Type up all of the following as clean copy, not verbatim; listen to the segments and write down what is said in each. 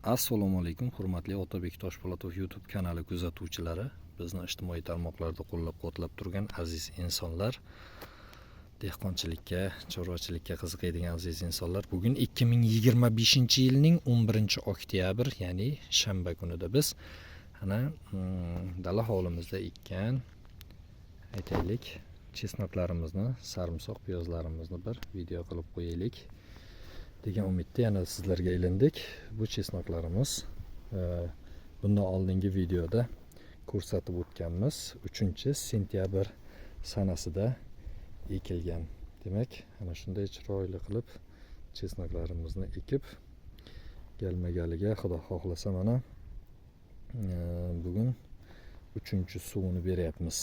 Assalomu alaykum, hurmatli Otabek Toshpo'latov YouTube kanali kuzatuvchilari, bizni ijtimoiy tarmoqlarda qo'llab-quvvatlab turgan aziz insonlar, dehqonchilikka, chorvachilikka qiziqadigan aziz insonlar. Bugun 2025-yilning 11-oktyabr, ya'ni shanba kunida biz ana dala hovlimizda ekkan aytaylik chesnoklarimizni, sarimsoq piyozlarimizni bir video qilib qo'yaylik degan umidda yana sizlarga ilindik. Bu chesnoklarimiz bundan oldingi videoda ko'rsatib o'tganmiz 3-sentyabr sanasida ekilgan. Demak, ana shunday chiroyli qilib chesnoklarimizni ekib kelmagaliga Xudo xohlasa mana bugun 3-suvini beryapmiz.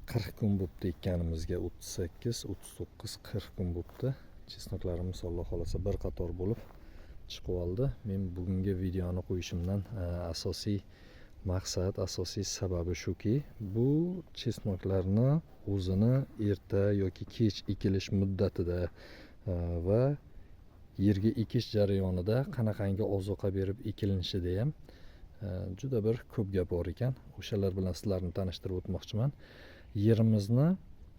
40 kun bo'pti ekkanimizga, 38, 39, 40 kun bo'pti. Chesnoklarimiz Alloh xolasa bir qator bo'lib chiqib oldi. Men bugungi videoni qo'yishimdan asosiy maqsad, asosiy sababi shuki, bu chesnoklarni o'zini erta yoki kech ekilish muddatida va yerga ekish jarayonida qanaqangi ozuqa berib ekilinishida ham juda bir ko'p gap bor ekan. O'shalar bilan sizlarni tanishtirib o'tmoqchiman. Yerimizni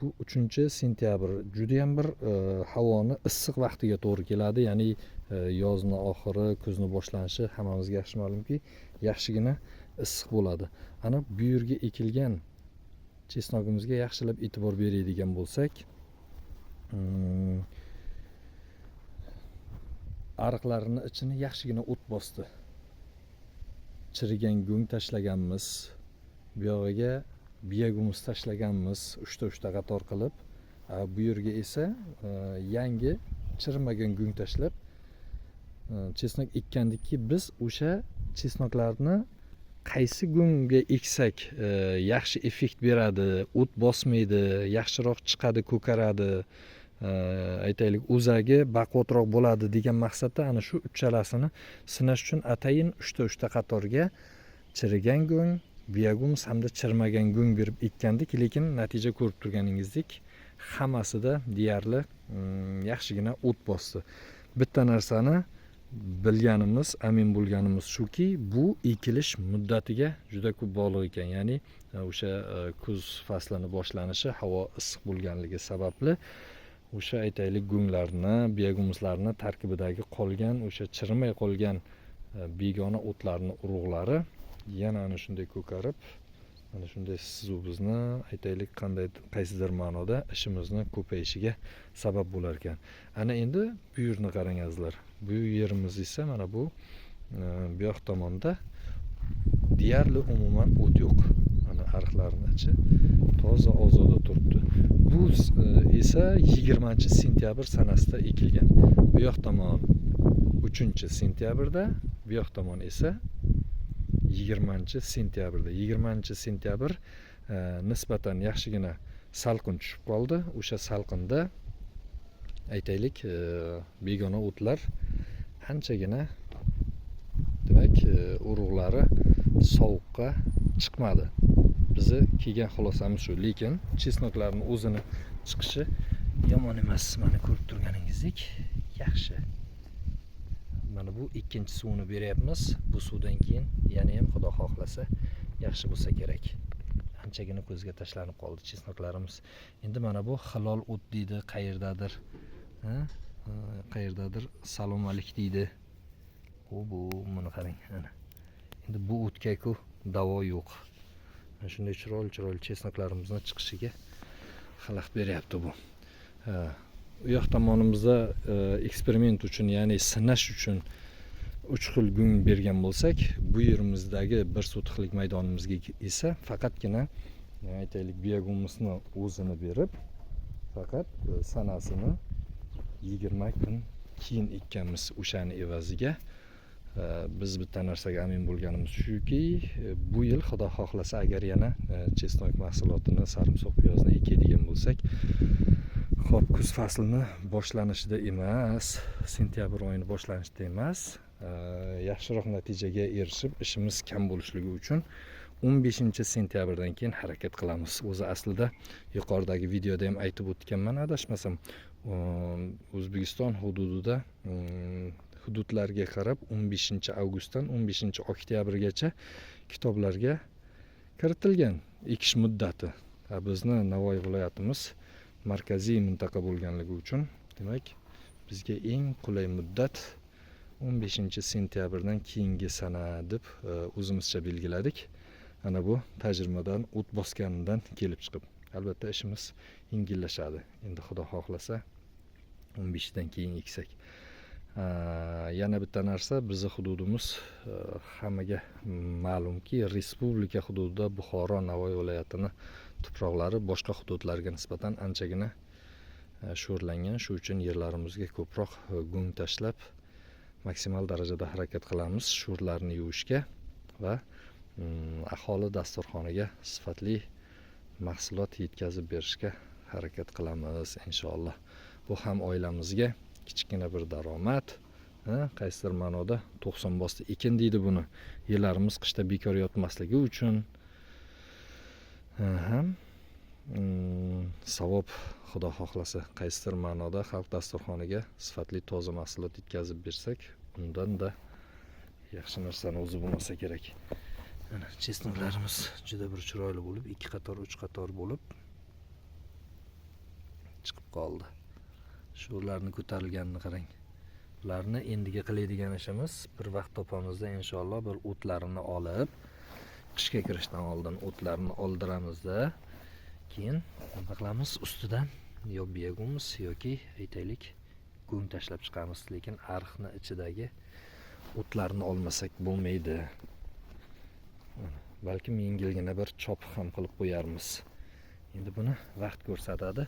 bu 3-sentyabr juda ham bir havoni issiq vaqtiga to'g'ri keladi. Ya'ni yozning oxiri, kuzning boshlanishi hammamizga yaxshi ma'lumki, yaxshigina issiq bo'ladi. Ana bu yerga ekilgan chesnogimizga yaxshilab e'tibor beradigan bo'lsak, ariqlarini ichini yaxshigina o't bosdi. Chirigan go'ng tashlaganmiz. Bu yog'iga biyagumuz tashlaganmiz 3ta qator qilib. Bu yerga esa yangi chirmagan go'ng tashlab chesnok ekkandikki, biz o'sha chesnoklarni qaysi go'ngga eksak yaxshi effekt beradi, o't bosmaydi, yaxshiroq chiqadi, ko'karadi, aytaylik o'zagi baquvvatroq bo'ladi degan maqsadda ana shu uchalasini sinash uchun atayin 3ta qatorga chirigan go'ng, biyagums hamda chirmagan go'ng berib ekkandik, lekin natija ko'rib turganingizdek hammasida deyarli yaxshigina o't bosdi. Bitta narsani bilganimiz, amin bo'lganimiz shuki, bu ekilish muddatiga juda ko'p bog'liq ekan. Ya'ni o'sha kuz faslini boshlanishi, havo issiq bo'lganligi sababli o'sha aytaylik go'nglarni, biyagumslarni tarkibidagi qolgan, o'sha chirimay qolgan begona o'tlarni urug'lari yana ana shunday ko'karib, mana shunday sizu bizni aytaylik qaysidir ma'noda ishimizni ko'payishiga sabab bo'lar ekan. Ana endi bu yerni qarangizlar. Bu yerimiz esa mana bu yoq tomonda deyarli umuman o't yo'q. Mana ariqlarning ichi toza ozoda turibdi. Bu esa 20-sentyabr sanasida ekilgan. Bu yoq tomon 3-sentyabrda, bu yoq tomon esa 20-sentyabrda. 20-sentyabr nisbatan yaxshigina salqin tushib qoldi. O'sha salqinda aytaylik begona o'tlar anchagina, demak, urug'lari sovuqqa chiqmadi. Bizi kelgan xulosamiz shu. Lekin chesnoklarning o'zini chiqishi yomon emas. Mana ko'rib turganingizdek, yaxshi. Mana bu ikkinchi suvni beryapmiz. Bu suvdan keyin yana ham Xudo xohlasa yaxshi bo'lsa kerak. Anchagina ko'zga tashlanib qoldi chesnoklarimiz. Endi mana bu hilol o't deydi, qayerdadir, qayerdadir salom alik deydi. Bu buni qarang, ana. Endi bu o'tga-ku davo yo'q. Mana shunday chiroyli chesnoklarimizni chiqishiga xalaqit beryapti bu. U yoq tomonimizda eksperiment uchun, ya'ni sinash uchun 3 xil go'ng bergan bo'lsak, bu yerimizdagi bir sotixlik maydonimizga esa faqatgina aytaylik biyagumsni o'zini berib, faqat sanasini 20 kun keyin ekkanmiz. O'shani evaziga biz bitta narsaga amin bo'lganimiz shuki, bu yil Xudo xohlasa agar yana chesnok mahsulotini, sarimsoq piyozni ekadigan bo'lsak, xo'p, kuz faslini boshlanishida emas, sentyabr oyini boshlanishida emas, yaxshiroq natijaga erishib ishimiz kam bo'lishligi uchun 15-sentyabrdan keyin harakat qilamiz. O'zi aslida yuqoridagi videoda ham aytib o'tganman, adashmasam, O'zbekiston hududida hududlarga qarab 15-avgustdan 15-oktyabrgacha kitoblarga kiritilgan ekish muddati. Bizni Navoiy viloyatimiz markaziy mintaqa bo'lganligi uchun demak bizga eng qulay muddat 15-sentyabrdan keyingi sana deb o'zimizcha belgiladik. Ana bu tajribadan o't bosganidan kelib chiqib. Albatta ishimiz yengillashadi. Endi Xudo xohlasa 15dan keyin eksak. Yana bitta narsa, bizning hududimiz hammaga ma'lumki, respublika hududida Buxoro, Navoiy viloyatining tuproqlari boshqa hududlarga nisbatan anchagina sho'rlangan. Shu uchun yerlarimizga ko'proq go'ng tashlab maksimal darajada harakat qilamiz sho'rlarni yuvishga va aholi dasturxoniga sifatli mahsulot yetkazib berishga harakat qilamiz inshaalloh. Bu ham oilamizga kichkina bir daromad, qaysidir ma'noda 90 bosdi ekin deydi buni. Yerlarimiz qishda bekor yotmasligi uchun ham savob, Xudo xohlasa, qaysidir ma'noda xalq dasturxoniga sifatli toza mahsulot yetkazib bersak, undan da yaxshi narsani o'zi bo'lmasa kerak. Mana chesnoklarimiz juda bir chiroyli bo'lib, 2 qator, 3 qator bo'lib chiqib qoldi. Shularni ko'tarilganini qarang. Ularni endiga qiladigan ishimiz, bir vaqt topamizda inshaalloh bir o'tlarini olib, qishga kirishdan oldin o'tlarini oldiramizda, keyin nima qilamiz? Ustidan yo biyagummiz yoki aytaylik go'ng tashlab chiqamiz, lekin ariqni ichidagi o'tlarni olmasak bo'lmaydi. Balkim yengilgina bir chop ham qilib qo'yarmiz. Endi buni vaqt ko'rsatadi.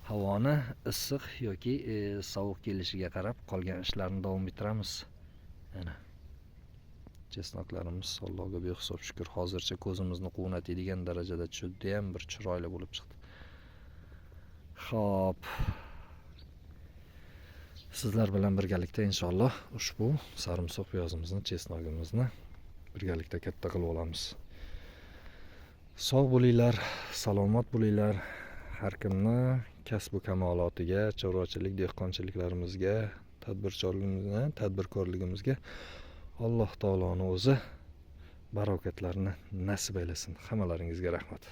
Havoni issiq yoki sovuq kelishiga qarab qolgan ishlarni davom ettiramiz. Mana chesnoklarimiz Allohga behisob shukr, hozircha ko'zimizni quvnatadigan darajada juda ham bir chiroyli bo'lib chiqdi. Xo'p. Sizlar bilan birgalikda inshaalloh ushbu sarimsoq piyozimizni, chesnogimizni birgalikda katta qilib olamiz. Sog' bo'linglar, salomat bo'linglar. Har kimni kasb-u kamolotiga, chorvachilik, dehqonchiliklarimizga, tadbirkorligimizga Alloh taoloning o'zi barokatlarni nasib aylasin. Hammalaringizga rahmat.